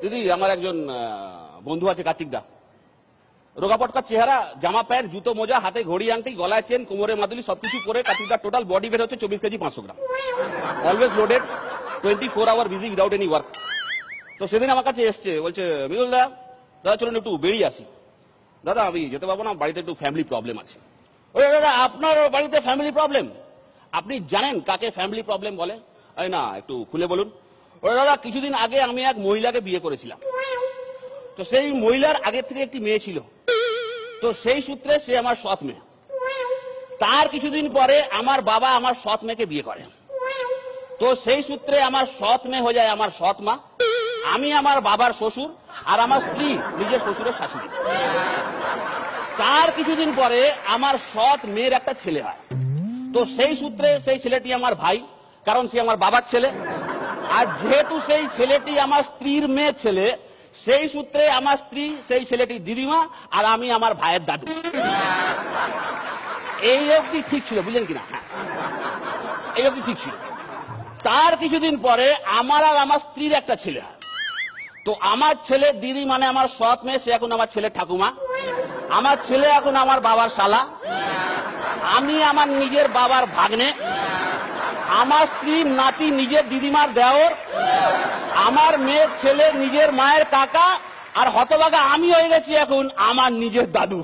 দিদি আমার একজন বন্ধু আছে কার্তিক দা, রোগাপটকার চেহারা, জামা প্যান্ট, জুতো মোজা, হাতে ঘড়ি আংটি, গলায় চেন, কোমরে মাদুলি সবকিছু পরে কার্তিক দার টোটাল বডি ওয়েট হচ্ছে 24 KG 500 gram. Always loaded, 24 hour busy without any work. তো সেদিন আমার কাছে এসছে, বলছে মৃদুল দা, দাদা চলুন একটু বেরিয়ে আসি। দাদা আমি যেতে পারবো না, বাড়িতে একটু ফ্যামিলি প্রবলেম আছে। ওই দাদা আপনার বাড়িতে ফ্যামিলি প্রবলেম? আপনি জানেন কাকে ফ্যামিলি প্রবলেম বলে? না একটু খুলে বলুন। ওই দাদা কিছুদিন আগে আমি এক মহিলাকে বিয়ে করেছিলাম, তো সেই মহিলার আগের থেকে একটি মেয়ে ছিল, তো সেই সূত্রে সে আমার সৎ মেয়ে। তার কিছুদিন পরে আমার বাবা আমার সৎ মেয়েকে বিয়ে করে, তো সেই সূত্রে আমার সৎ মেয়ে হয়ে যায় আমার সৎ মা। আমি আমার বাবার শ্বশুর, আর আমার স্ত্রী নিজের শ্বশুরের শাশুড়ি। তার কিছুদিন পরে আমার সৎ মেয়ের একটা ছেলে হয়, তো সেই সূত্রে সেই ছেলেটি আমার ভাই, কারণ সে আমার বাবার ছেলে। আর যেহেতু সেই ছেলেটি আমার স্ত্রীর মেয়ের ছেলে, সেই সূত্রে আমার স্ত্রী সেই ছেলেটি দিদিমা, আর আমি আমার ভাইয়ের দাদু। এই অবধি ঠিক ছিল, বুঝলেন কিনা? হ্যাঁ, এই অবধি ঠিক ছিল। তার কিছুদিন পরে আমার আর আমার স্ত্রীর একটা ছেলে হয়, তো আমার ছেলে দিদি মানে আমার সৎ মেয়ে, সে এখন আমার ছেলে ঠাকুমা। আমার ছেলে এখন আমার বাবার শালা, আমি আমার নিজের বাবার ভাগ্নে, আমার স্ত্রীর নাতি নিজের দিদিমার দেওর, আমার মেয়ের ছেলে নিজের মায়ের কাকা, আর হতভাগা আমি হয়ে গেছি এখন আমার নিজের দাদু।